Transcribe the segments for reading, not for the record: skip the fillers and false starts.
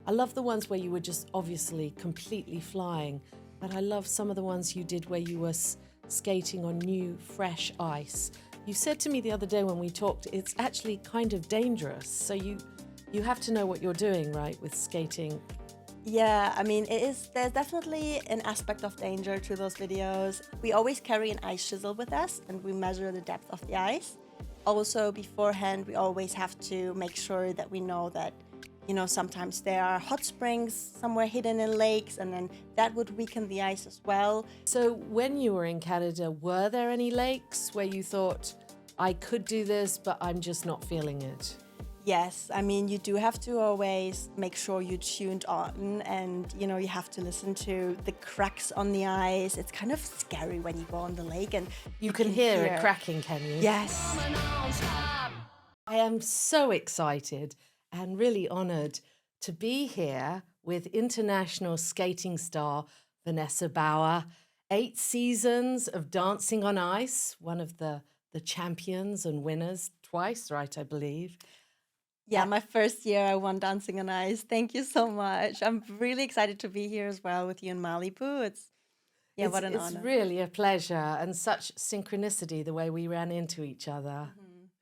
I love the ones where you were just obviously completely flying, but I love some of the ones you did where you were skating on new, fresh ice. You said to me the other day when we talked, it's actually kind of dangerous. So you have to know what you're doing, right, with skating. Yeah, I mean, there's definitely an aspect of danger to those videos. We always carry an ice chisel with us and we measure the depth of the ice. Also, beforehand, we always have to make sure that we know that, sometimes there are hot springs somewhere hidden in lakes, and then that would weaken the ice as well. So when you were in Canada, were there any lakes where you thought, I could do this, but I'm just not feeling it? Yes, I mean, you do have to always make sure you're tuned on, and you have to listen to the cracks on the ice. It's kind of scary when you go on the lake and You can hear it cracking, can you? Yes. I am so excited and really honored to be here with international skating star Vanessa Bauer. 8 seasons of Dancing on Ice, one of the champions and winners twice, right, I believe. Yeah, my first year I won Dancing on Ice. Thank you so much. I'm really excited to be here as well with you in Malibu. What an honor. It's really a pleasure and such synchronicity the way we ran into each other.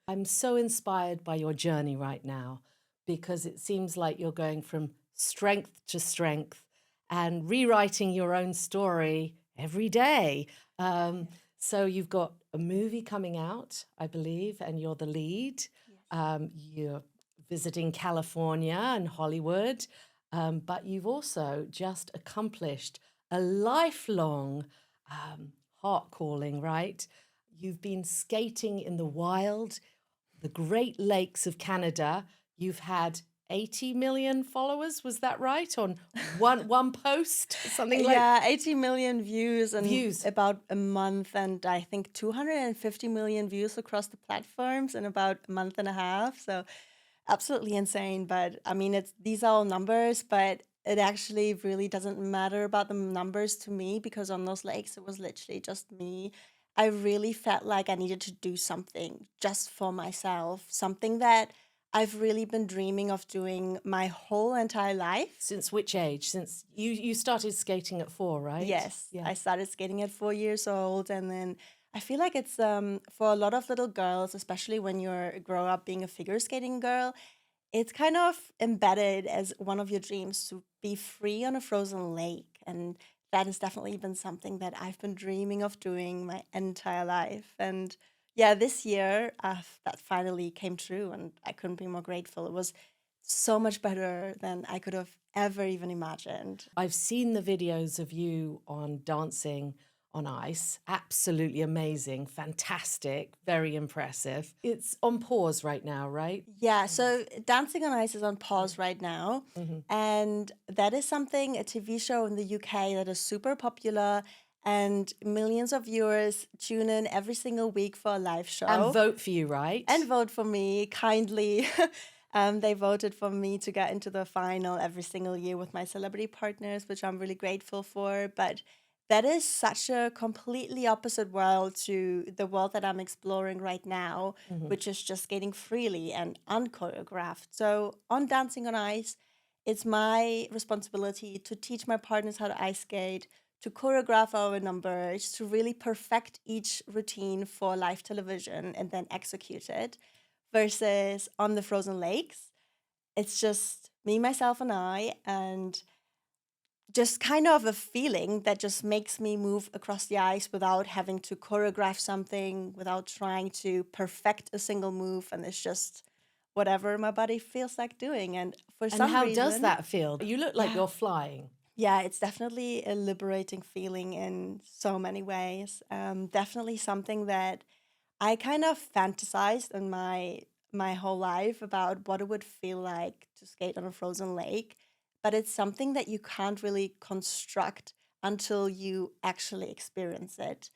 I'm so inspired by your journey right now because it seems like you're going from strength to strength and rewriting your own story every day. So you've got a movie coming out, I believe, and you're the lead. You're visiting California and Hollywood, but you've also just accomplished a lifelong heart calling, right? You've been skating in the wild, the Great Lakes of Canada. You've had 80 million followers, was that right? On one post, something like Yeah, 80 million views in Views. about a month, and I think 250 million views across the platforms in about a month and a half. So absolutely insane. But I mean, these are all numbers, but it actually really doesn't matter about the numbers to me, because on those lakes, it was literally just me. I really felt like I needed to do something just for myself, something that I've really been dreaming of doing my whole entire life. Since which age? Since you started skating at 4, right? Yes, Yeah. I started skating at 4 years old, and then I feel like it's for a lot of little girls, especially when you grow up being a figure skating girl, it's kind of embedded as one of your dreams to be free on a frozen lake, and that has definitely been something that I've been dreaming of doing my entire life. And yeah, this year that finally came true, and I couldn't be more grateful. It was so much better than I could have ever even imagined. I've seen the videos of you on Dancing on Ice. Absolutely amazing, fantastic, very impressive. It's on pause right now, right? Yeah, so Dancing on Ice is on pause right now. And that is a TV show in the UK that is super popular, and millions of viewers tune in every single week for a live show. And vote for you, right? And vote for me kindly. They voted for me to get into the final every single year with my celebrity partners, which I'm really grateful for. But that is such a completely opposite world to the world that I'm exploring right now, which is just skating freely and unchoreographed. So on Dancing on Ice, it's my responsibility to teach my partners how to ice skate, to choreograph our numbers, to really perfect each routine for live television and then execute it. Versus on the frozen lakes, it's just me, myself, and I, and just kind of a feeling that just makes me move across the ice without having to choreograph something, without trying to perfect a single move. And it's just whatever my body feels like doing. And for some how reason, does that feel? You look like Yeah. you're flying. Yeah, it's definitely a liberating feeling in so many ways. Definitely something that I kind of fantasized in my whole life about what it would feel like to skate on a frozen lake, but it's something that you can't really construct until you actually experience it.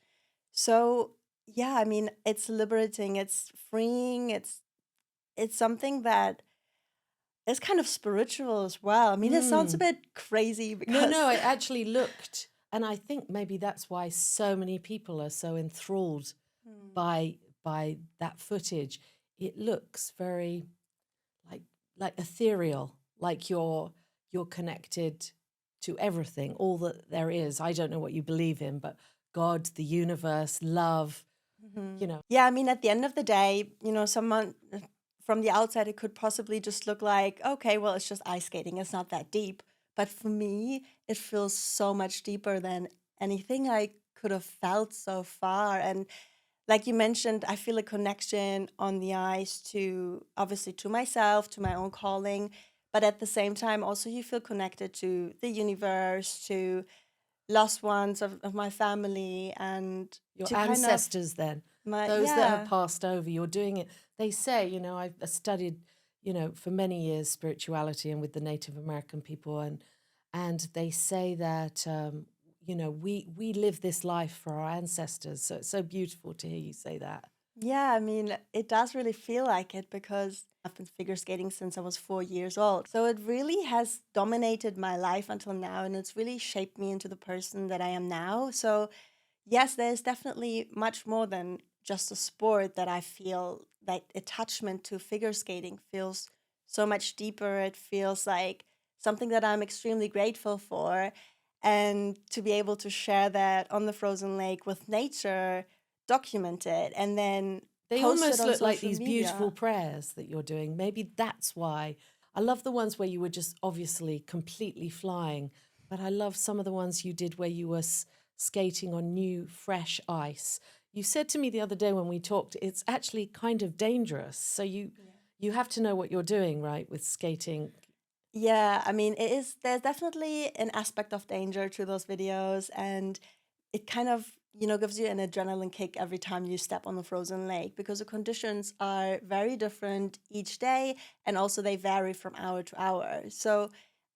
So, yeah, I mean, it's liberating, it's freeing, it's something that is kind of spiritual as well. I mean, it sounds a bit crazy because No, I actually looked, and I think maybe that's why so many people are so enthralled by that footage. It looks very like ethereal, like you're connected to everything, all that there is. I don't know what you believe in, but God, the universe, love, you know. Yeah, I mean, at the end of the day, someone from the outside, it could possibly just look like, okay, well, it's just ice skating. It's not that deep. But for me, it feels so much deeper than anything I could have felt so far. And like you mentioned, I feel a connection on the ice to obviously to myself, to my own calling. But at the same time, also you feel connected to the universe, to lost ones of my family, and Your to kind of ancestors, then, my, those that have yeah. passed over, you're doing it. They say, I studied, for many years spirituality and with the Native American people, and they say that, we live this life for our ancestors. So it's so beautiful to hear you say that. Yeah, I mean, it does really feel like it because I've been figure skating since I was 4 years old. So it really has dominated my life until now, and it's really shaped me into the person that I am now. So, yes, there's definitely much more than just a sport that I feel like attachment to figure skating feels so much deeper. It feels like something that I'm extremely grateful for. And to be able to share that on the frozen lake with nature, document it, and then They post it almost on look like social these beautiful media. prayers that you're doing. Maybe that's why. I love the ones where you were just obviously completely flying, but I love some of the ones you did where you were skating on new, fresh ice. You said to me the other day when we talked, it's actually kind of dangerous. So you have to know what you're doing, right, with skating. Yeah, I mean, it is, there's definitely an aspect of danger to those videos, and it kind of, gives you an adrenaline kick every time you step on the frozen lake because the conditions are very different each day, and also they vary from hour to hour. So,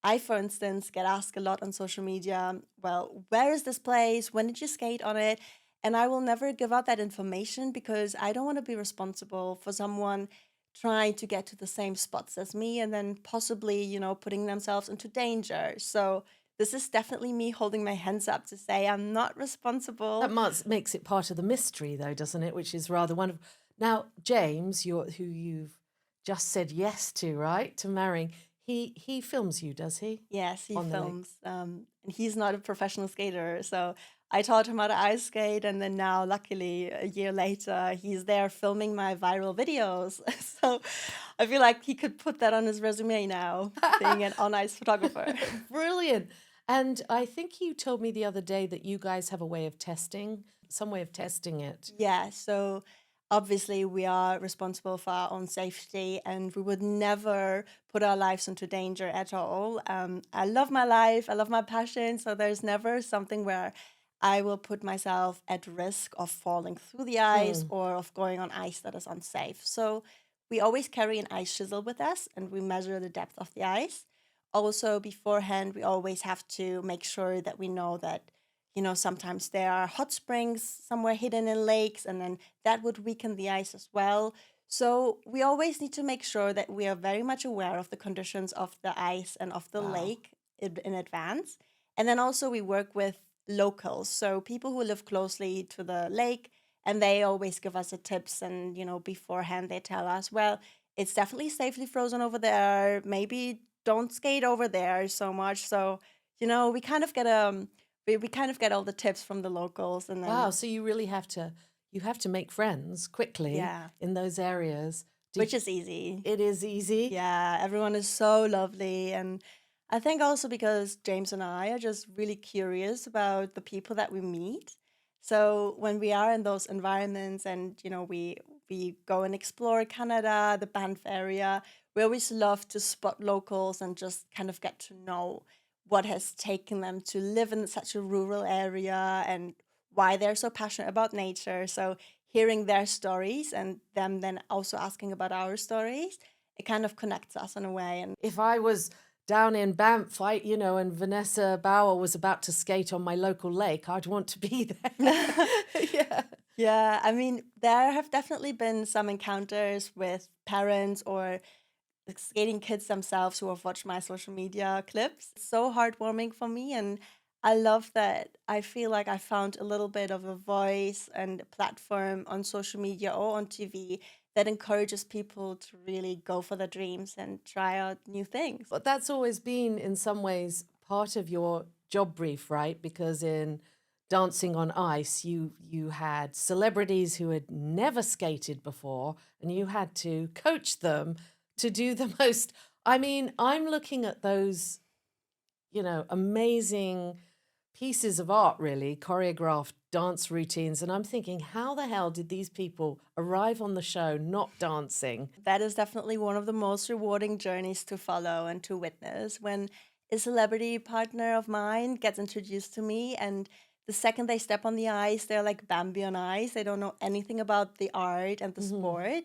I, for instance, get asked a lot on social media, well, where is this place? When did you skate on it? And I will never give out that information because I don't want to be responsible for someone trying to get to the same spots as me and then possibly, putting themselves into danger. So this is definitely me holding my hands up to say I'm not That responsible. makes it part of the mystery, though, doesn't it? Which is rather wonderful. Now, James, who you've just said yes to, right, to marrying, he films you, does he, Yes, he on the lake? films. And he's not a professional skater. So I taught him how to ice skate. And then now, luckily, a year later, he's there filming my viral videos. So I feel like he could put that on his resume now, being an on ice photographer. Brilliant. And I think you told me the other day that you guys have some way of testing it. Yeah, so obviously we are responsible for our own safety and we would never put our lives into danger at all. I love my life, I love my passion, so there's never something where I will put myself at risk of falling through the ice Mm. or of going on ice that is unsafe. So we always carry an ice chisel with us and we measure the depth of the ice. Also, beforehand, we always have to make sure that we know that sometimes there are hot springs somewhere hidden in lakes, and then that would weaken the ice as well. So we always need to make sure that we are very much aware of the conditions of the ice and of the Wow. lake in advance. And then also we work with locals, so people who live closely to the lake, and they always give us the tips. And beforehand they tell us, well, it's definitely safely frozen over there. Maybe don't skate over there so much. So we kind of get we kind of get all the tips from the locals, and then Wow. So you have to make friends quickly yeah, in those areas. which is easy. It is easy? Yeah, everyone is so lovely, and I think also because James and I are just really curious about the people that we meet. So when we are in those environments, and we go and explore Canada, the Banff area, we always love to spot locals and just kind of get to know what has taken them to live in such a rural area and why they're so passionate about nature. So hearing their stories and them then also asking about our stories, it kind of connects us in a way. And If I was down in Banff, and Vanessa Bauer was about to skate on my local lake, I'd want to be there. Yeah. yeah, I mean, there have definitely been some encounters with parents or skating kids themselves who have watched my social media clips. It's so heartwarming for me. And I love that I feel like I found a little bit of a voice and a platform on social media or on TV that encourages people to really go for their dreams and try out new things. But that's always been, in some ways, part of your job brief, right? Because in Dancing on Ice, you had celebrities who had never skated before, and you had to coach them to do the most. I mean, I'm looking at those, amazing pieces of art, really, choreographed dance routines, and I'm thinking, how the hell did these people arrive on the show not dancing? That is definitely one of the most rewarding journeys to follow and to witness when a celebrity partner of mine gets introduced to me, and the second they step on the ice, they're like Bambi on ice. They don't know anything about the art and the Hmm. sport.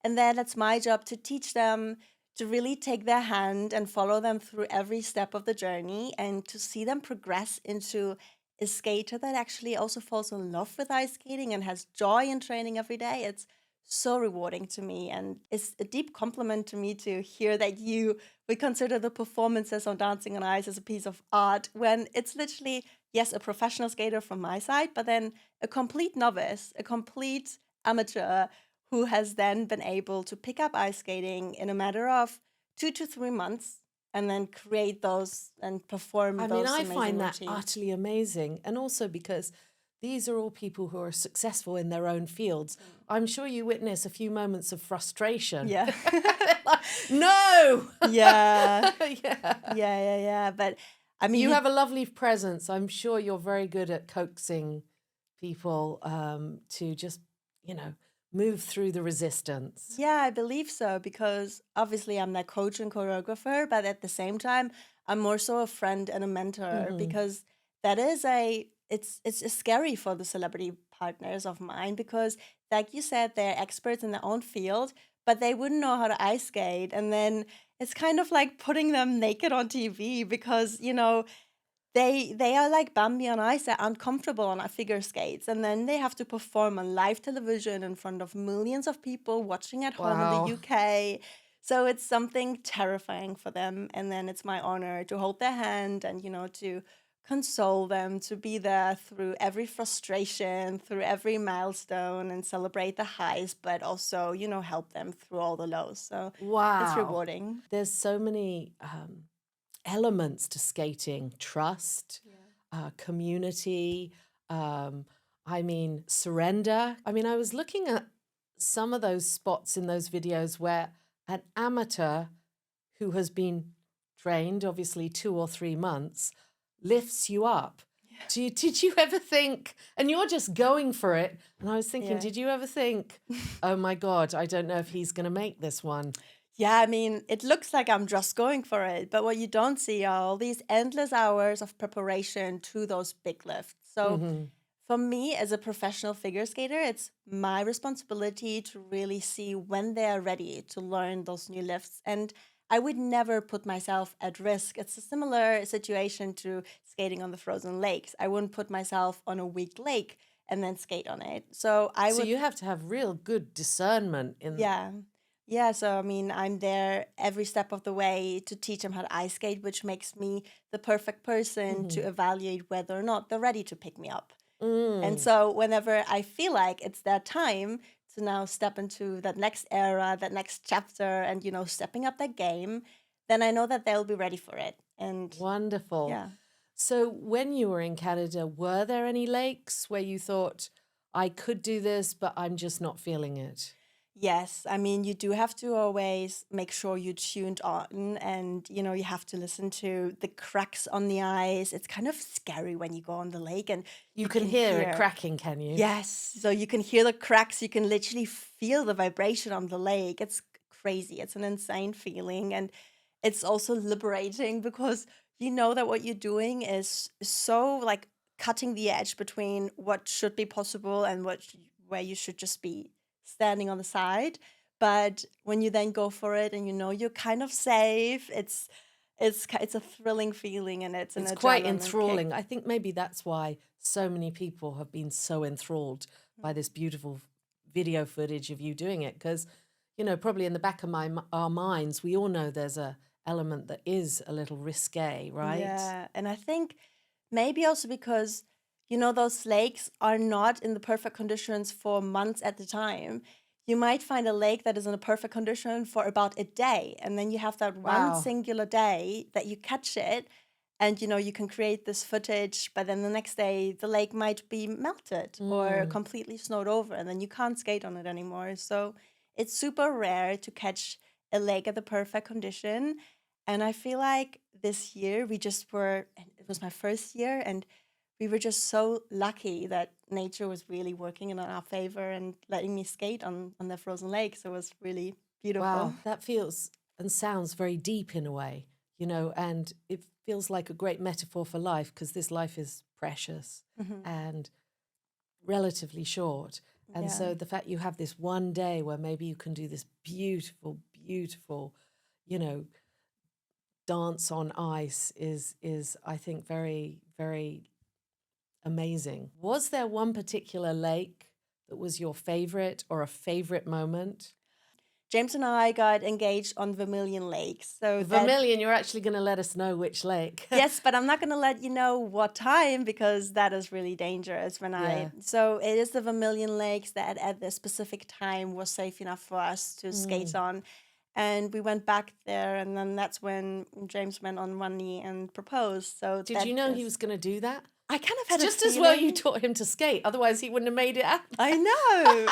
And then it's my job to teach them to really take their hand and follow them through every step of the journey and to see them progress into a skater that actually also falls in love with ice skating and has joy in training every day. It's so rewarding to me, and it's a deep compliment to me to hear that you would consider the performances on Dancing on Ice as a piece of art when it's literally, yes, a professional skater from my side, but then a complete novice, a complete amateur who has then been able to pick up ice skating in a matter of 2 to 3 months and then create those and perform I mean, those I amazing find that routines. utterly amazing. And also because these are all people who are successful in their own fields. I'm sure you witness a few moments of frustration. Yeah. Like, no! Yeah. Yeah. Yeah. But I mean, You have a lovely presence. I'm sure you're very good at coaxing people to just, you know, move through the resistance. yeah, I believe so because obviously I'm that coach and choreographer, but at the same time, I'm more so a friend and a mentor Hmm. because that is a it's scary for the celebrity partners of mine because like you said, they're experts in their own field, but they wouldn't know how to ice skate. And then it's kind of like putting them naked on TV because, they are like Bambi on ice. They're uncomfortable on figure skates, and then they have to perform on live television in front of millions of people watching at home in the Wow. UK. So it's something terrifying for them, and then it's my honor to hold their hand and to console them, to be there through every frustration, through every milestone, and celebrate the highs, but also help them through all the lows. So it's Wow. rewarding. There's so many elements to skating: trust, community, um, I mean, surrender. I mean, I was looking at some of those spots in those videos where an amateur who has been trained, obviously 2 or 3 months, lifts you up. Did you ever think, and you're just going for it, and I was thinking, Yeah. did you ever think, oh my God, I don't know if he's going to make this one? Yeah, I mean, it looks like I'm just going for it, but what you don't see are all these endless hours of preparation to those big lifts. So, Hmm. for me as a professional figure skater, it's my responsibility to really see when they are ready to learn those new lifts. And I would never put myself at risk. It's a similar situation to skating on the frozen lakes. I wouldn't put myself on a weak lake and then skate on it. So, I So would you have to have real good discernment in. yeah. Yeah, so I mean, I'm there every step of the way to teach them how to ice skate, which makes me the perfect person to Mhm. evaluate whether or not they're ready to pick me up. And Mm. so whenever I feel like it's their time to now step into that next era, that next chapter, and stepping up their game, then I know that they'll be ready for it. And Wonderful. yeah. So when you were in Canada, were there any lakes where you thought, I could do this, but I'm just not feeling it? Yes, I mean, you do have to always make sure you tuned on and, you have to listen to the cracks on the ice. It's kind of scary when you go on the lake and You you can can hear it hear, cracking, can you? yes, so you can hear the cracks. You can literally feel the vibration on the lake. It's crazy. It's an insane feeling. And it's also liberating because you know that what you're doing is so like cutting the edge between what should be possible and where you should just be standing on the side. But when you then go for it and you're kind of safe, it's a thrilling feeling and it's an It's quite adrenaline kick. enthralling. I think maybe that's why so many people have been so enthralled by this beautiful video footage of you doing it. Because, probably in the back of our minds, we all know there's a element that is a little risque, right? Yeah, and I think maybe also because those lakes are not in the perfect conditions for months at the time. you might find a lake that is in a perfect condition for about a day. And then you have that one Wow. singular day that you catch it. And, you can create this footage, but then the next day the lake might be melted or Mm. completely snowed over, and then you can't skate on it anymore. So it's super rare to catch a lake at the perfect condition. And I feel like this year we just were, and it was my first year, and we were just so lucky that nature was really working in our favor and letting me skate on the frozen lake. So it was really beautiful. Wow, that feels and sounds very deep in a way, and it feels like a great metaphor for life because this life is precious Hmm. and relatively short. And Yeah. so the fact you have this one day where maybe you can do this beautiful, beautiful, you know, dance on ice is I think very, very amazing. Was there one particular lake that was your favorite or a favorite moment? James and I got engaged on Vermilion Lake. So that, Vermilion, you're actually going to let us know which lake. yes, but I'm not going to let you know what time because that is really dangerous Yeah. so it is the Vermilion Lakes that at this specific time was safe enough for us to skate Mm. on. And we went back there, and then that's when James went on one knee and proposed. So Did that you know he is, was going to do that? I kind of It's had a just as well you feeling. taught him to skate, otherwise he wouldn't have made it out. I know.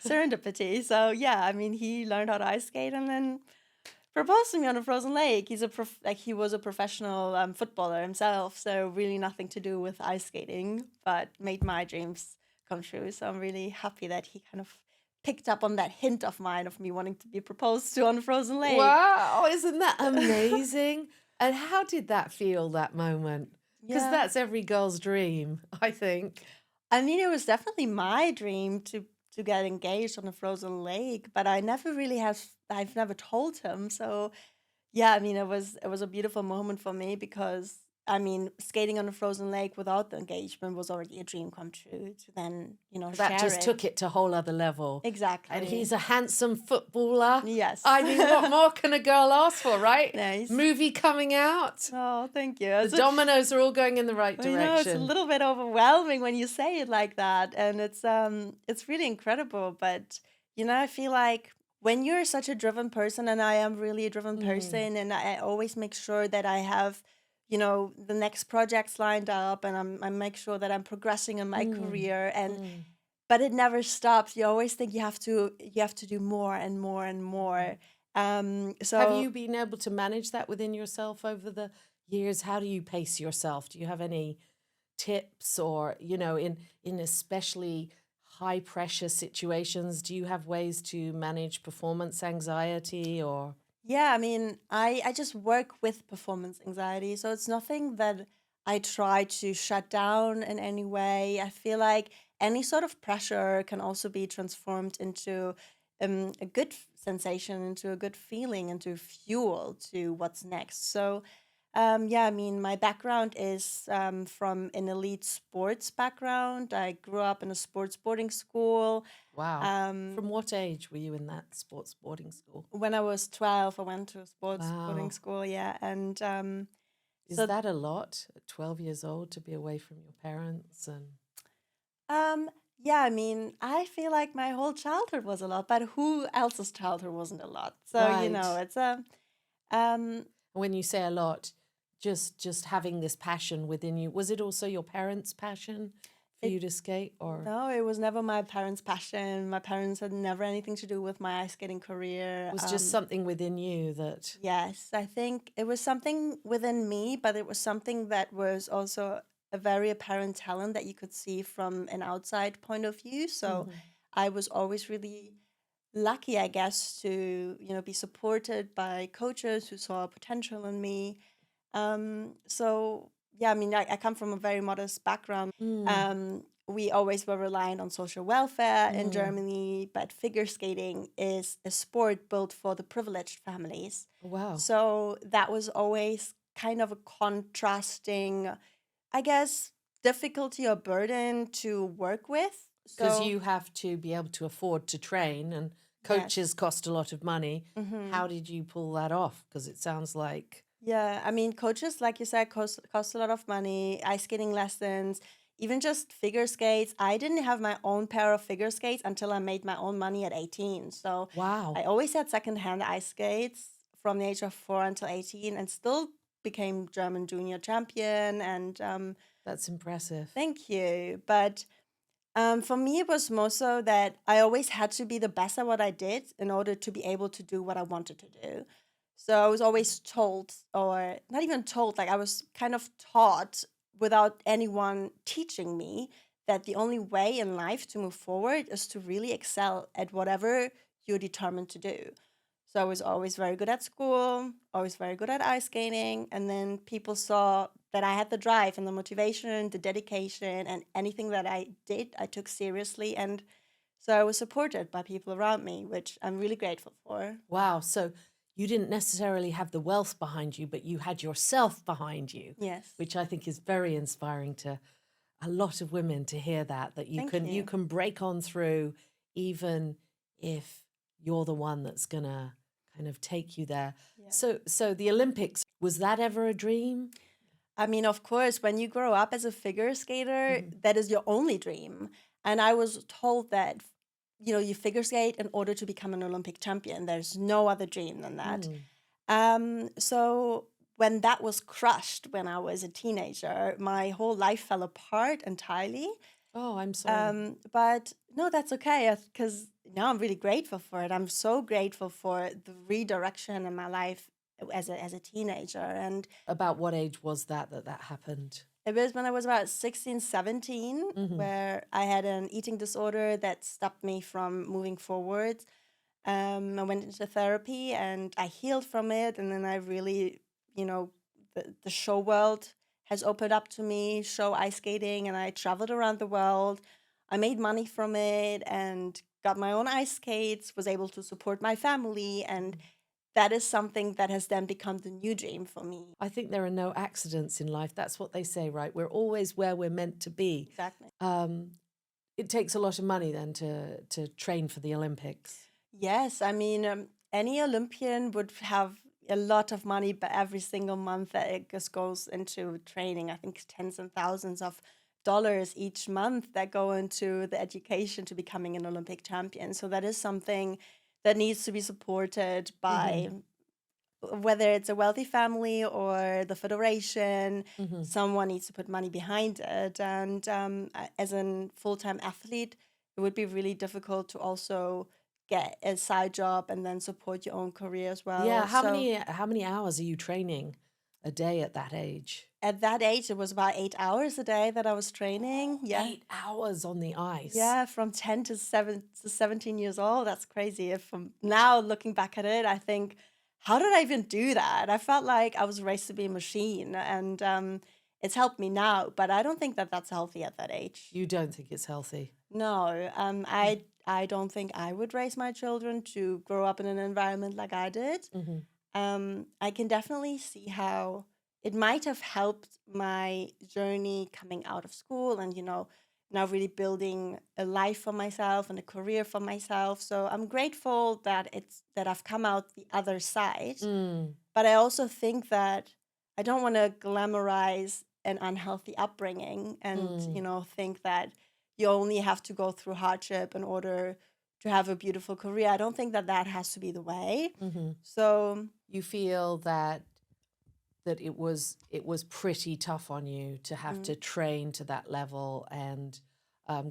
Serendipity. So yeah, I mean, he learned how to ice skate and then proposed to me on a frozen lake. He was a professional footballer himself, so really nothing to do with ice skating, but made my dreams come true. So I'm really happy that he kind of picked up on that hint of mine of me wanting to be proposed to on a frozen lake. Wow, isn't that amazing? And how did that feel, that moment? Because Yeah. that's every girl's dream, I think. I mean, it was definitely my dream to get engaged on a frozen lake, but I've never told him. So yeah, I mean, it was a beautiful moment for me because I mean, skating on a frozen lake without the engagement was already a dream come true to then, That share just it. took it to a whole other level. And Exactly. he's a handsome footballer. Yes. I mean, what more can a girl ask for, right? Nice. Movie coming out. Oh, thank you. The dominoes are all going in the right I know it's a direction. little bit overwhelming when you say it like that, and it's really incredible. But I feel like when you're such a driven person, and I am really a driven Mm, person, and I always make sure that I have, the next projects lined up, and I make sure that I'm progressing in my mm, career, and mm. but it never stops. You always think you have to do more and more and more. Have So you been able to manage that within yourself over the years? How do you pace yourself? Do you have any tips or, in especially high pressure situations, do you have ways to manage performance anxiety or yeah, I mean, I just work with performance anxiety. So it's nothing that I try to shut down in any way. I feel like any sort of pressure can also be transformed into a good sensation, into a good feeling, into fuel to what's next. So, yeah, I mean, my background is from an elite sports background. I grew up in a sports boarding school. wow. Um, From what age were you in that sports boarding school? when I was 12, I went to a sports boarding Wow. school, yeah. And Is so, that a lot at 12 years old to be away from your parents and yeah, I mean, I feel like my whole childhood was a lot, but who else's childhood wasn't a lot? So, right. it's um, When you say a lot, just having this passion within you, was it also your parents' passion for it, you to skate or no, it was never my parents' passion. My parents had never anything to do with my ice skating career. was just something within you that Yes, I think it was something within me, but it was something that was also a very apparent talent that you could see from an outside point of view. So Mhm. I was always really lucky, I guess, to be supported by coaches who saw potential in me. So yeah, I mean, I come from a very modest background. Mm, We always were reliant on social welfare in mm. Germany, but figure skating is a sport built for the privileged families. Wow. So that was always kind of a contrasting, I guess, difficulty or burden to work with. Because So you have to be able to afford to train and coaches yes. cost a lot of money. Hmm. How did you pull that off? Because it sounds like, Yeah, I mean, coaches, like you said, cost a lot of money. Ice skating lessons, even just figure skates, I didn't have my own pair of figure skates until I made my own money at 18. So I Wow, always had secondhand ice skates from the age of 4 until 18 and still became German junior champion. And that's impressive. thank you. But for me, it was more so that I always had to be the best at what I did in order to be able to do what I wanted to do. So I was always told, or not even told, like I was kind of taught without anyone teaching me that the only way in life to move forward is to really excel at whatever you're determined to do. So I was always very good at school, always very good at ice skating. And then people saw that I had the drive and the motivation, the dedication, and anything that I did, I took seriously. And so I was supported by people around me, which I'm really grateful for. Wow. So you didn't necessarily have the wealth behind you, but you had yourself behind you, Yes. which I think is very inspiring to a lot of women to hear that you Thank can you. break on through even if you're the one that's gonna kind of take you there. Yeah. So the Olympics, was that ever a dream? I mean, of course, when you grow up as a figure skater, that is your only dream. And I was told that, you figure skate in order to become an Olympic champion. There's no other dream than that. So when that was crushed when I was a teenager, my whole life fell apart entirely. Oh, I'm sorry. But no, that's okay because now I'm really grateful for it. I'm so grateful for the redirection in my life as a teenager. And About what age was that happened? it was when I was about 16, 17, where I had an eating disorder that stopped me from moving forward. I went into therapy and I healed from it. And then I really, the show world has opened up to me, show ice skating, and I traveled around the world. I made money from it and got my own ice skates, was able to support my family. And that is something that has then become the new dream for me. I think there are no accidents in life. That's what they say, right? We're always where we're meant to be. Exactly. It takes a lot of money then to train for the Olympics. Yes, I mean, any Olympian would have a lot of money, but every single month that it just goes into training. I think tens and thousands of dollars each month that go into the education to becoming an Olympic champion. So that is something that needs to be supported by whether it's a wealthy family or the federation. Someone needs to put money behind it. And as a full-time athlete, it would be really difficult to also get a side job and then support your own career as well. Yeah, how So many hours are you training a day at that age? at that age, it was about 8 hours a day that I was training. Yeah. 8 hours on the ice. Yeah, from 10 to 17 years old. That's crazy. If I'm now looking back at it, I think, how did I even do that? I felt like I was raised to be a machine, and it's helped me now. But I don't think that that's healthy at that age. You don't think it's healthy? No, I don't think I would raise my children to grow up in an environment like I did. I can definitely see how it might have helped my journey coming out of school and, now really building a life for myself and a career for myself. So I'm grateful that I've come out the other side. But I also think that I don't want to glamorize an unhealthy upbringing and, think that you only have to go through hardship in order to have a beautiful career. I don't think that that has to be the way. So You feel that it was pretty tough on you to have to train to that level and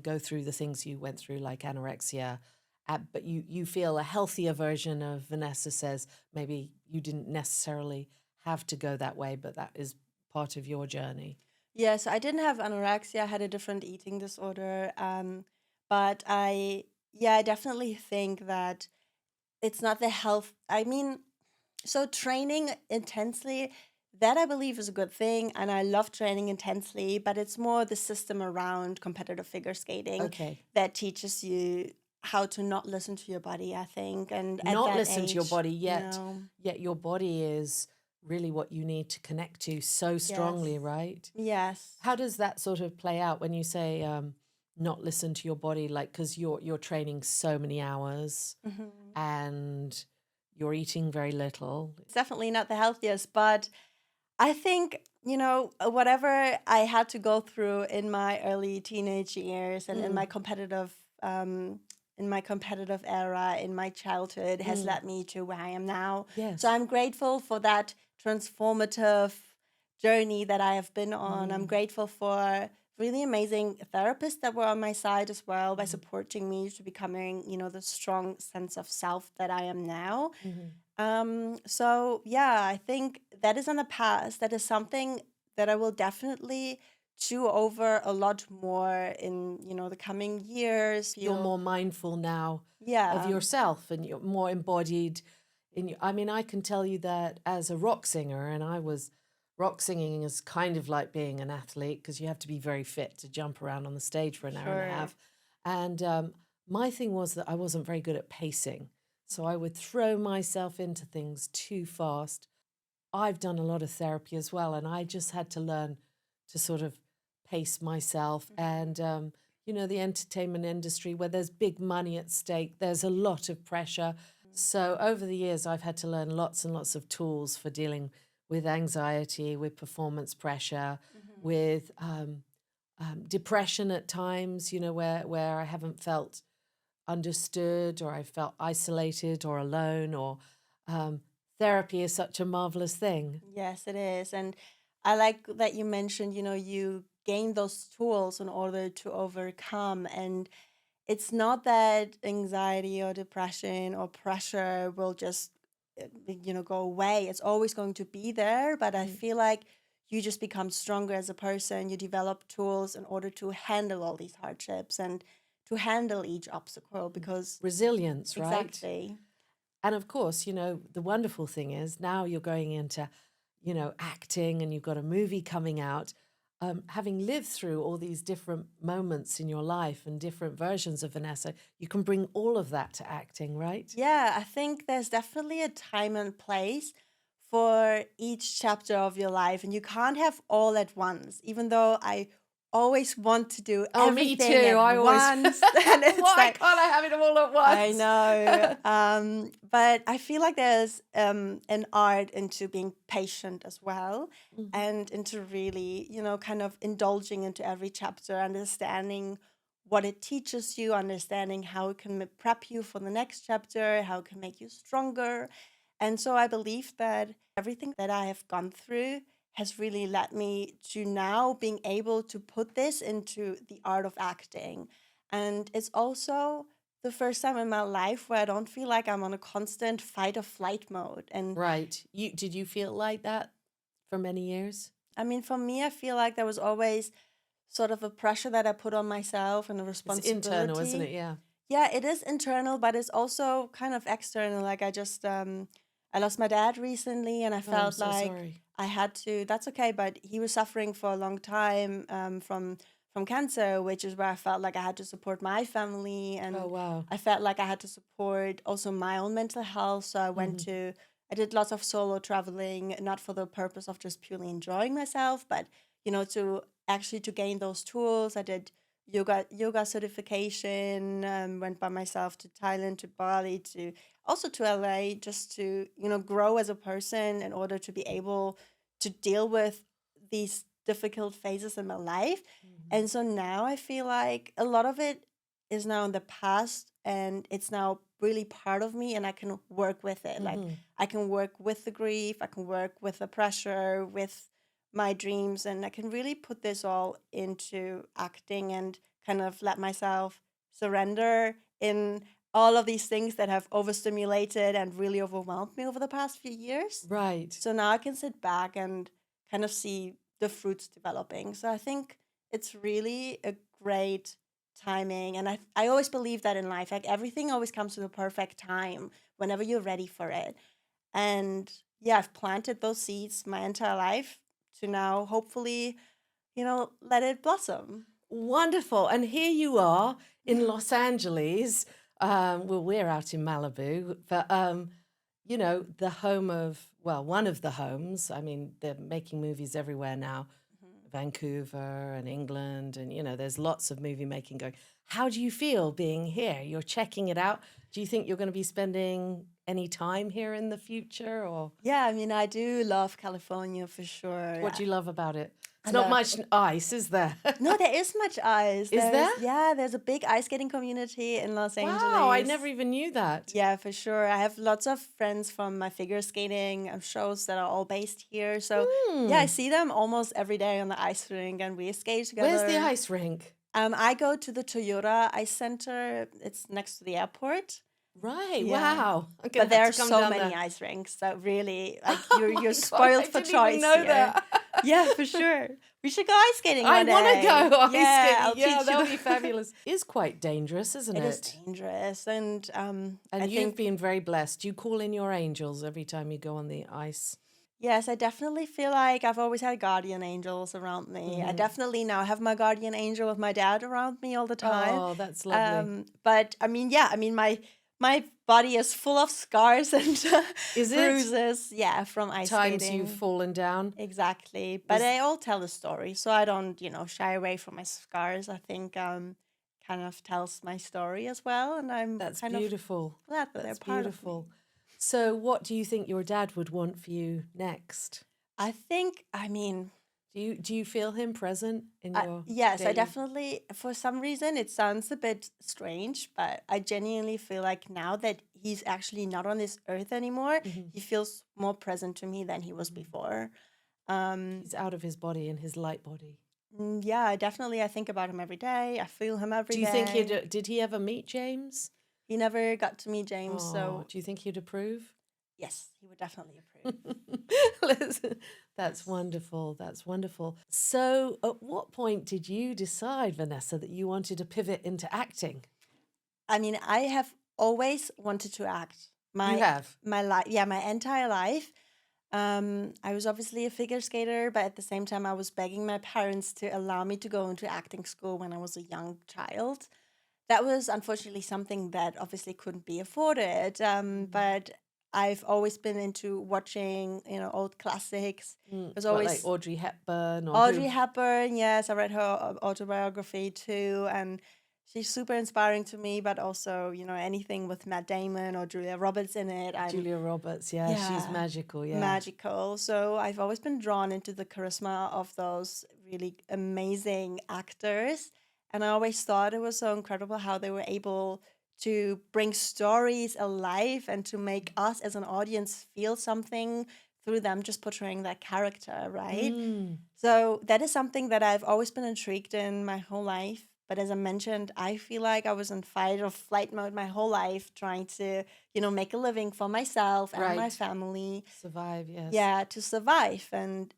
go through the things you went through, like anorexia. But you feel a healthier version of Vanessa says maybe you didn't necessarily have to go that way, but that is part of your journey. yes, I didn't have anorexia. I had a different eating disorder. But I definitely think that it's not the health. I mean, so training intensely, that I believe is a good thing. And I love training intensely, but it's more the system around competitive figure skating Okay. that teaches you how to not listen to your body, I think. And at Not that listen to your age, body yet. no. Yet your body is really what you need to connect to so strongly, Yes. right? Yes. How does that sort of play out when you say not listen to your body? Like, because you're training so many hours and you're eating very little. It's definitely not the healthiest, but I think, whatever I had to go through in my early teenage years and Mm, um, in my competitive era, in my childhood, has mm, led me to where I am now. So yes. I'm grateful for that transformative journey that I have been on. I'm Mm, grateful for really amazing therapists that were on my side as well by mm, supporting me to becoming, the strong sense of self that I am now. mhm, So yeah, I think that is in the past. That is something that I will definitely chew over a lot more in, the coming years. you're Feel, more mindful now of yeah, yourself and you're more embodied in your, I mean, I can tell you that as a rock singer, and I was rock singing is kind of like being an athlete because you have to be very fit to jump around on the stage for an hour and a sure. half. And my thing was that I wasn't very good at pacing. So I would throw myself into things too fast. I've done a lot of therapy as well, and I just had to learn to sort of pace myself. And, the entertainment industry, where there's big money at stake, there's a lot of pressure. So over the years, I've had to learn lots and lots of tools for dealing with anxiety, with performance pressure, Mhm. with depression at times, where I haven't felt understood or I felt isolated or alone or um, therapy is such a marvelous thing. Yes, it is. And I like that you mentioned, you gain those tools in order to overcome. And it's not that anxiety or depression or pressure will just, go away. It's always going to be there. But I Mm. feel like you just become stronger as a person. You develop tools in order to handle all these hardships and to handle each obstacle because Resilience, right? exactly. And of course, the wonderful thing is now you're going into, acting and you've got a movie coming out. Having lived through all these different moments in your life and different versions of Vanessa, you can bring all of that to acting, right? Yeah, I think there's definitely a time and place for each chapter of your life, and you can't have all at once, even though I always want to do Oh, me too. everything at I always, once. And it's why like, can't I have it all at I once? know. But I feel like there's an art into being patient as well Mhm. and into really, kind of indulging into every chapter, understanding what it teaches you, understanding how it can prep you for the next chapter, how it can make you stronger. And so I believe that everything that I have gone through has really led me to now being able to put this into the art of acting. And it's also the first time in my life where I don't feel like I'm on a constant fight or flight mode. And Right. Did you feel like that for many years? I mean, for me, I feel like there was always sort of a pressure that I put on myself and a It's internal, isn't responsibility. it? Yeah. Yeah, it is internal, but it's also kind of external. Like I lost my dad recently, and I Oh, I'm felt so like sorry. I had to. That's okay, but he was suffering for a long time from cancer, which is where I felt like I had to support my family, Oh, and wow. I felt like I had to support also my own mental health. So Hmm. I did lots of solo traveling, not for the purpose of just purely enjoying myself, but to actually to gain those tools. I did yoga certification, went by myself to Thailand, to Bali, to also to LA, just to grow as a person in order to be able to deal with these difficult phases in my life. Hmm. And so now I feel like a lot of it is now in the past, and it's now really part of me, and I can work with it. Like Hmm. I can work with the grief, I can work with the pressure, with my dreams, and I can really put this all into acting and kind of let myself surrender in all of these things that have overstimulated and really overwhelmed me over the past few years. Right. So now I can sit back and kind of see the fruits developing. So I think it's really a great timing. And I always believe that in life, like everything always comes to the perfect time whenever you're ready for it. And yeah, I've planted those seeds my entire life to now hopefully, let it blossom. Wonderful. And here you are in Los Angeles. Well, we're out in Malibu, but the home of, well, one of the homes. I mean, they're making movies everywhere now, Mhm. Vancouver and England, and there's lots of movie making going. How do you feel being here? You're checking it out. Do you think you're going to be spending any time here in the future, or Yeah, I mean, I do love California for sure. what do you love about it? I It's not love. much ice, is there? No, there is much ice. Is there? There's a big ice skating community in Los Wow, I never Angeles. even knew that. Yeah, for sure. I have lots of friends from my figure skating shows that are all based here. So yeah, I Hmm. see them almost every day on the ice rink, and we skate Where's the together. ice rink? I go to the Toyota Ice Center. It's next to the airport. Right. Yeah. Wow. I'm But gonna have there to are come so down many there. ice rinks that really like Oh you're my God, I spoiled for didn't even choice know here. that. Yeah, for sure. We should go ice skating I one want to day. go ice Yeah, skating. I'll Yeah, teach you that would the be fabulous. It's quite dangerous, isn't It is it? dangerous, and I And you've think been very blessed. You call in your angels every time you go on the ice. yes, I definitely feel like I've always had guardian angels around me. I Hmm. definitely now have my guardian angel with my dad around me all the time. Oh, that's lovely. But I mean, yeah, I mean my body is full of scars and Is it bruises, yeah, from ice times you've skating. fallen down? Exactly. But Was they all tell a story, so I don't, shy away from my scars. I think kind of tells my story as well, and I'm That's kind of beautiful. glad that they're That's part of beautiful. me. So, what do you think your dad would want for you next? I think, I mean, Do you feel him present in your yes, I daily? definitely, for some reason, it sounds a bit strange, but I genuinely feel like now that he's actually not on this earth anymore, Mhm, he feels more present to me than he was mhm. before. Um, He's out of his body in his light body. yeah, I think about him every day. I feel him every Do you think day. did he ever meet James? He never got to meet James, Oh, so do you think he'd approve? yes, he would definitely approve. Listen, that's Yes. wonderful. That's wonderful. So, at what point did you decide, Vanessa, that you wanted to pivot into acting? I mean, I have always wanted to act. You My have. my life, yeah, my entire life. I was obviously a figure skater, but at the same time, I was begging my parents to allow me to go into acting school when I was a young child. That was unfortunately something that obviously couldn't be afforded. Mm. But I've always been into watching, old classics. Mm. I was What, like always Audrey Hepburn or Audrey who? Hepburn. Yes, I read her autobiography too, and she's super inspiring to me. But also, anything with Matt Damon or Julia Roberts in it, I'm Julia Roberts. Yeah, she's yeah, magical. Yeah. magical. So I've always been drawn into the charisma of those really amazing actors. And I always thought it was so incredible how they were able to bring stories alive and to make us as an audience feel something through them just portraying that character, right? Mm. So that is something that I've always been intrigued in my whole life. But as I mentioned, I feel like I was in fight or flight mode my whole life, trying to, make a living for myself and my Right. family. Survive. Yes. Yeah, to survive. And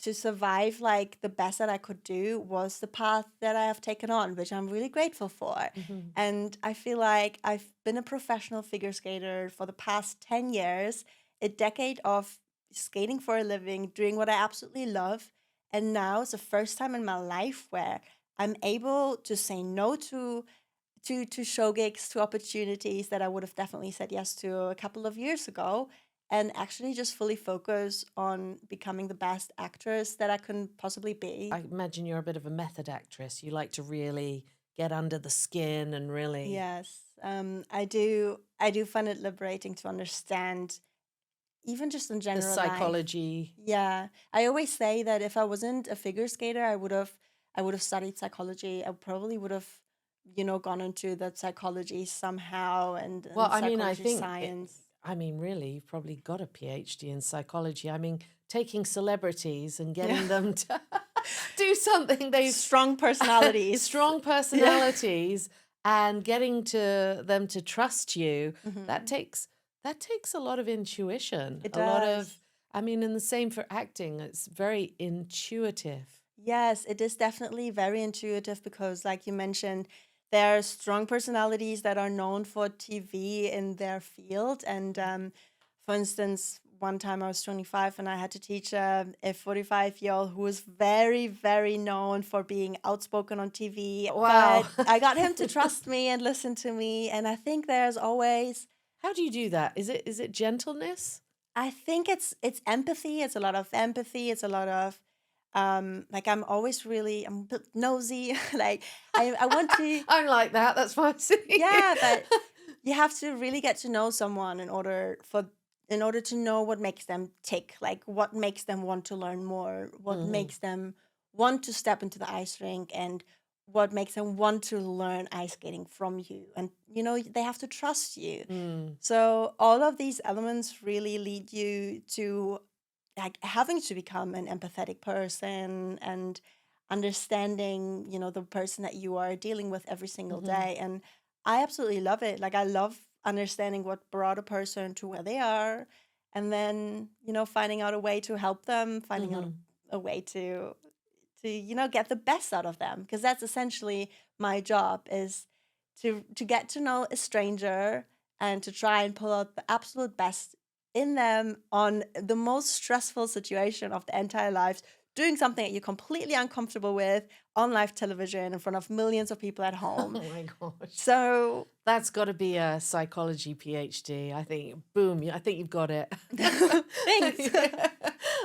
to survive, like the best that I could do was the path that I have taken on, which I'm really grateful for. Hmm. And I feel like I've been a professional figure skater for the past 10 years, a decade of skating for a living, doing what I absolutely love. And now it's the first time in my life where I'm able to say no to show gigs, to opportunities that I would have definitely said yes to a couple of years ago, and actually just fully focus on becoming the best actress that I can possibly be. I imagine you're a bit of a method actress. You like to really get under the skin and really Yes, I do. I do find it liberating to understand, even just in the general life. psychology. Yeah, I always say that if I wasn't a figure skater, I would have studied psychology. I probably would have, gone into that psychology somehow Well, and I mean, psychology science. I mean, really, you've probably got a PhD in psychology. I mean, taking celebrities and Yeah. getting them to do something they've Strong personalities. strong Yeah. personalities and getting to them to trust you, that Hmm. takes that takes a lot of intuition, It a lot does. of I mean, and the same for acting. It's very intuitive. Yes, it is definitely very intuitive because, like you mentioned, there are strong personalities that are known for TV in their field. And for instance, one time I was 25 and I had to teach a 45-year-old who was very, very known for being outspoken on TV. Wow. But I got him to trust me and listen to me. And I think there's always How do you do that? Is it gentleness? I think it's empathy. It's a lot of empathy. It's a lot of Like I'm always I'm a bit nosy. Like I want to, I'm like that. That's why I'm sitting yeah, here. but you have to really get to know someone in order to know what makes them tick, like what makes them want to learn more, what Mm, makes them want to step into the ice rink, and what makes them want to learn ice skating from you. And they have to trust you. mm, So all of these elements really lead you to like having to become an empathetic person and understanding, the person that you are dealing with every single mhm, day. And I absolutely love it. Like I love understanding what brought a person to where they are, and then, finding out a way to help them, finding out mhm. a way to get the best out of them, because that's essentially my job, is to get to know a stranger and to try and pull out the absolute best in them on the most stressful situation of the entire lives, doing something that you're completely uncomfortable with on live television in front of millions of people at home. Oh my gosh. So That's got to be a psychology PhD. I think, boom, I think you've got it. thanks.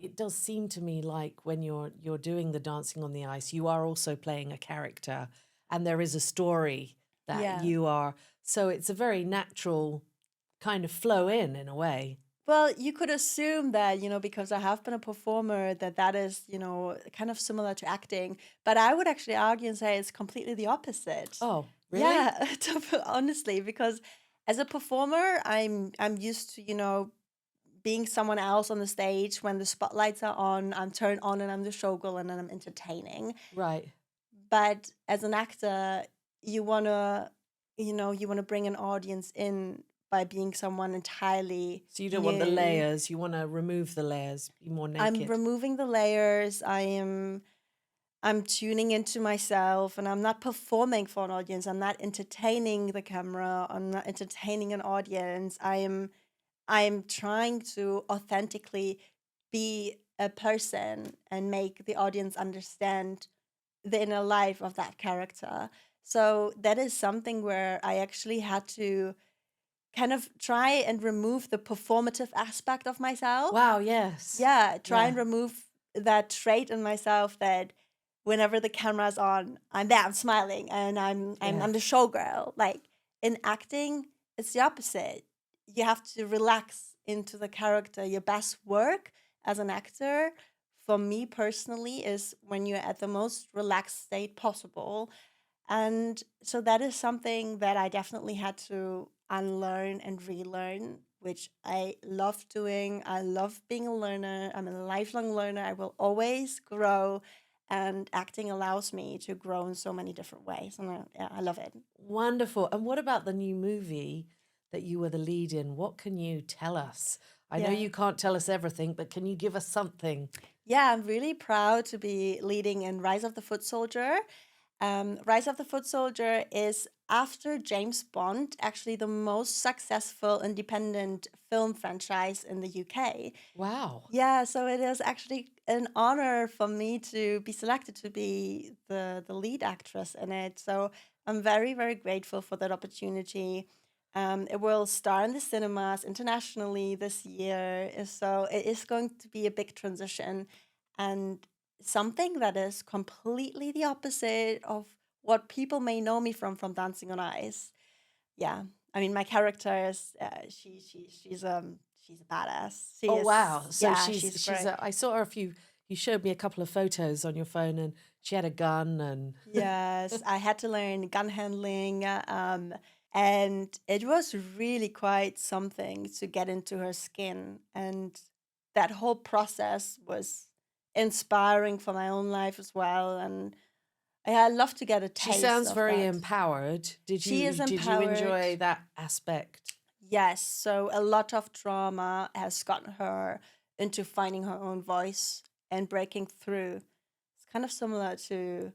It does seem to me like when you're doing the dancing on the ice, you are also playing a character and there is a story that Yeah. you are. So it's a very natural kind of flow in a way. Well, you could assume that, because I have been a performer, that is, kind of similar to acting. But I would actually argue and say it's completely the opposite. Oh, really? Yeah, honestly, because as a performer, I'm used to, being someone else on the stage. When the spotlights are on, I'm turned on and I'm the showgirl and then I'm entertaining. Right. But as an actor, you wanna, you wanna bring an audience in by being someone entirely So you don't want the new. layers, you want to remove the layers, be more I'm naked. removing the layers. I'm tuning into myself, and I'm not performing for an audience. I'm not entertaining the camera. I'm not entertaining an audience. I'm trying to authentically be a person and make the audience understand the inner life of that character. So that is something where I actually had to kind of try and remove the performative aspect of myself. Wow, yes. Yeah, try and Yeah. remove that trait in myself that whenever the camera's on, I'm there, I'm smiling, and Yeah. I'm the showgirl. Like in acting, it's the opposite. You have to relax into the character. Your best work as an actor, for me personally, is when you're at the most relaxed state possible. And so that is something that I definitely had to unlearn and relearn, which I love doing. I love being a learner. I'm a lifelong learner. I will always grow. And acting allows me to grow in so many different ways. And yeah, I love it. Wonderful. And what about the new movie that you were the lead in? What can you tell us? I know Yeah. you can't tell us everything, but can you give us something? Yeah, I'm really proud to be leading in Rise of the Foot Soldier. Rise of the Foot Soldier is, after James Bond, actually the most successful independent film franchise in the UK. Wow. Yeah, so it is actually an honor for me to be selected to be the lead actress in it. So I'm very, very grateful for that opportunity. It will star in the cinemas internationally this year. So it is going to be a big transition and something that is completely the opposite of what people may know me from Dancing on Ice. Yeah, I mean, my character is she's a badass. She Oh, is, wow. So yeah, she's she's she's great. a, I saw her a few, you showed me a couple of photos on your phone and she had a gun and Yes, I had to learn gun handling, and it was really quite something to get into her skin, and that whole process was inspiring for my own life as well. And I love to get a she taste sounds of very that. empowered. She is Did you empowered. enjoy that aspect? Yes, so a lot of trauma has gotten her into finding her own voice and breaking through. It's kind of similar to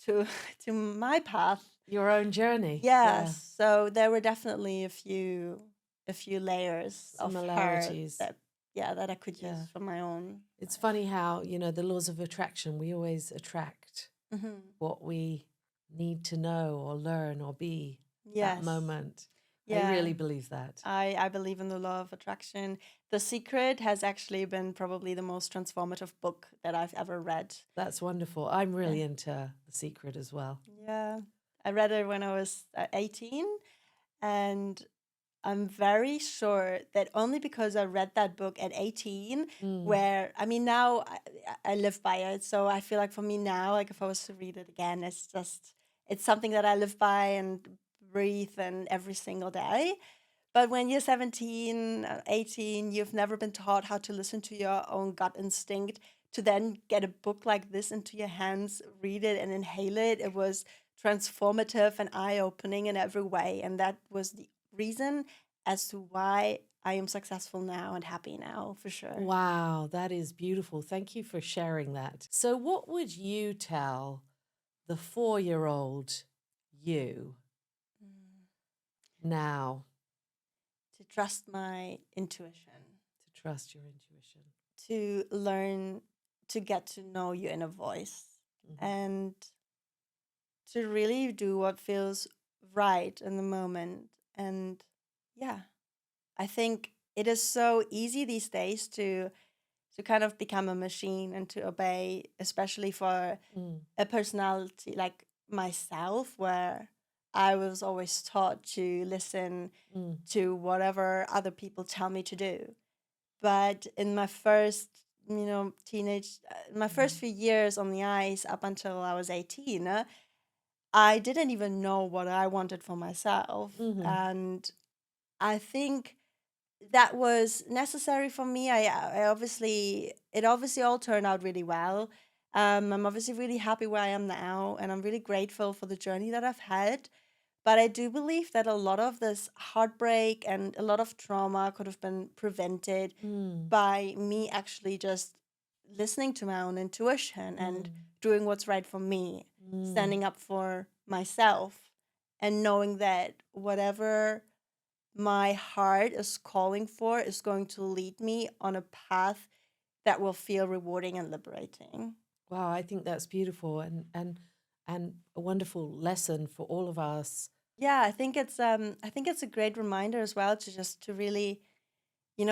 to my path. Your own journey. Yeah. Yes, so there were definitely a few layers of her Similarities. that, yeah, that I could use Yeah. from my own It's life. funny how, the laws of attraction, we always attract Hmm. what we need to know or learn or be that Yes. moment. I Yeah. really believe that. I believe in the law of attraction. The Secret has actually been probably the most transformative book that I've ever read. That's wonderful. I'm Yeah. really into The Secret as well. Yeah. I read it when I was 18, and I'm very sure that only because I read that book at 18, Mm. where I mean, now I live by it. So I feel like for me now, like if I was to read it again, it's something that I live by and breathe and every single day. But when you're 17, 18, you've never been taught how to listen to your own gut instinct. To then get a book like this into your hands, read it and inhale it, it was transformative and eye opening in every way. And that was the reason as to why I am successful now and happy now, for sure. Wow, that is beautiful. Thank you for sharing that. So, what would you tell the 4-year-old you Mm. now To trust my intuition, to trust your intuition? to learn to get to know your inner voice, Mhm. and to really do what feels right in the moment. And yeah, I think it is so easy these days to kind of become a machine and to obey, especially for Mm. a personality like myself, where I was always taught to listen Mm. to whatever other people tell me to do. But in my first, my first Mhm. few years on the ice up until I was 18, I didn't even know what I wanted for myself. Mhm. And I think that was necessary for me. It obviously all turned out really well. I'm obviously really happy where I am now, and I'm really grateful for the journey that I've had. But I do believe that a lot of this heartbreak and a lot of trauma could have been prevented Mm. by me actually just listening to my own intuition and Mm. doing what's right for me, Mm. standing up for myself, and knowing that whatever my heart is calling for is going to lead me on a path that will feel rewarding and liberating. Wow, I think that's beautiful and a wonderful lesson for all of us. Yeah, I think it's a great reminder as well to just to really,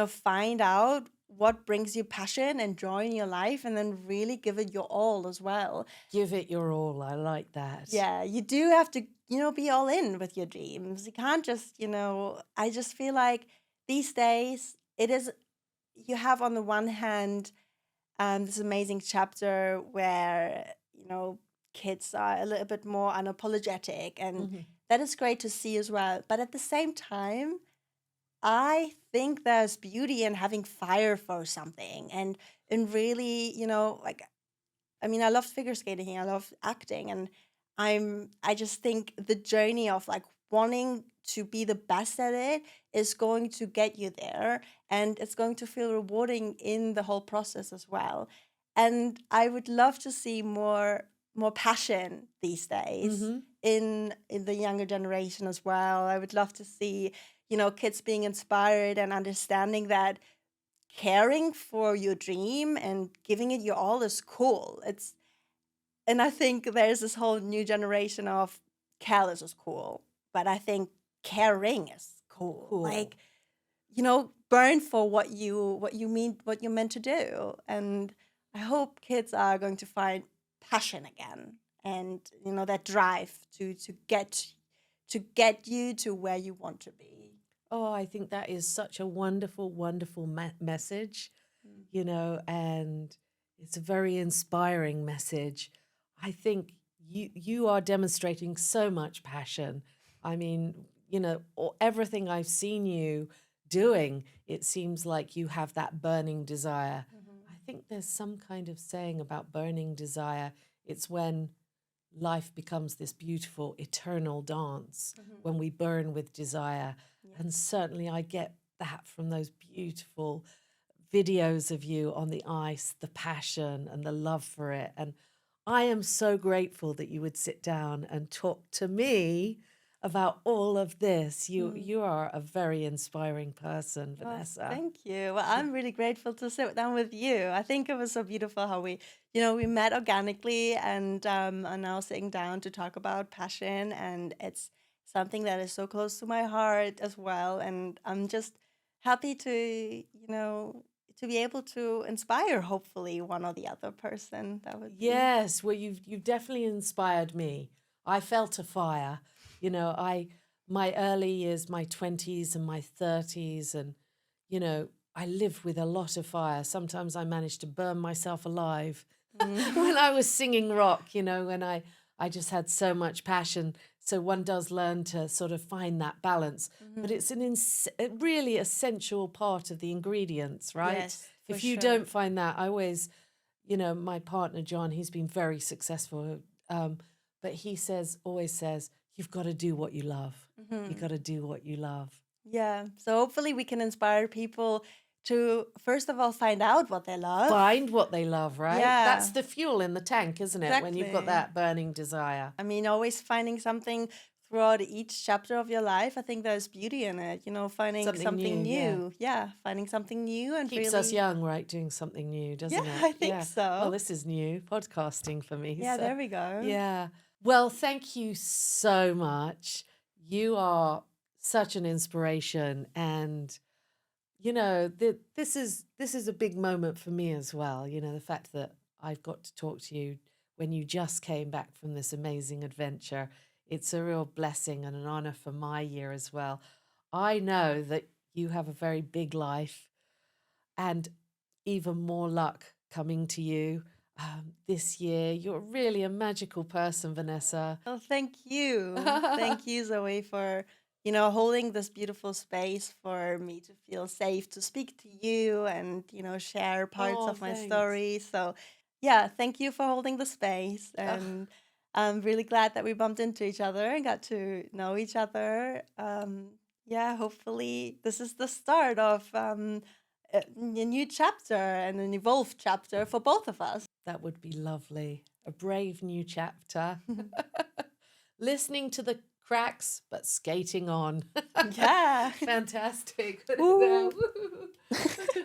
find out what brings you passion and joy in your life, and then really give it your all as well. Give it your all. I like that. Yeah, you do have to, be all in with your dreams. You can't just, I just feel like these days it is, you have on the one hand this amazing chapter where, kids are a little bit more unapologetic, and Mhm. that is great to see as well. But at the same time, I think there's beauty in having fire for something, and really, like, I mean, I love figure skating, I love acting, and I just think the journey of like wanting to be the best at it is going to get you there, and it's going to feel rewarding in the whole process as well. And I would love to see more passion these days Mhm. in the younger generation as well. I would love to see, kids being inspired and understanding that caring for your dream and giving it your all is cool. And I think there's this whole new generation of careless is cool, but I think caring is cool. Cool. Like, burn for what you meant to do. And I hope kids are going to find passion again, and that drive to get you to where you want to be. Oh, I think that is such a wonderful, wonderful message, Mm. and it's a very inspiring message. I think you are demonstrating so much passion. I mean, everything I've seen you doing, it seems like you have that burning desire. Mhm. I think there's some kind of saying about burning desire. It's when life becomes this beautiful eternal dance Mhm. when we burn with desire. Yeah. And certainly I get that from those beautiful videos of you on the ice, the passion and the love for it. And I am so grateful that you would sit down and talk to me about all of this. You Mhm. you are a very inspiring person, Well, Vanessa. thank you. Well, I'm really grateful to sit down with you. I think it was so beautiful how we met organically, and are now sitting down to talk about passion, and something that is so close to my heart as well. And I'm just happy to, to be able to inspire hopefully one or the other person. That would be. Yes, well, you've definitely inspired me. I felt a fire. My early years, my 20s and my 30s, and I lived with a lot of fire. Sometimes I managed to burn myself alive Mm. when I was singing rock. When I just had so much passion. So one does learn to sort of find that balance, but Mhm. it's a really essential part of the ingredients, right? Yes, for If you sure. don't find that, I always my partner John, he's been very successful, but he always says, you've got to do what you love. You Mhm. got to do what you love. Yeah. So hopefully we can inspire people to first of all find out what they love. Find what they love, right? That's Yeah, the fuel in the tank, isn't it? When you've got exactly. that burning desire. I mean, always finding something throughout each chapter of your life. I think there's beauty in it, finding Something something new, yeah. new. Yeah, finding something new and Keeps us really, young, right? Doing something new, yeah, doesn't it? I think Yeah. Well, so. this is new podcasting for me. Yeah, So, there we go. yeah. Well, thank you so much. You are such an inspiration, and this is a big moment for me as well. The fact that I've got to talk to you when you just came back from this amazing adventure. It's a real blessing and an honor for my year as well. I know that you have a very big life and even more luck coming to you this year. You're really a magical person, Vanessa. Well, thank you. Thank you, Zoe, for, holding this beautiful space for me to feel safe to speak to you and, share parts Oh, of my thanks. story. So, yeah, thank you for holding the space. And I'm really glad that we bumped into each other and got to know each other. Yeah, hopefully, this is the start of a new chapter and an evolved chapter for both of us. That would be lovely. A brave new chapter. Listening to the cracks, but skating on. Yeah. Fantastic. Put it there. Woo. Woo.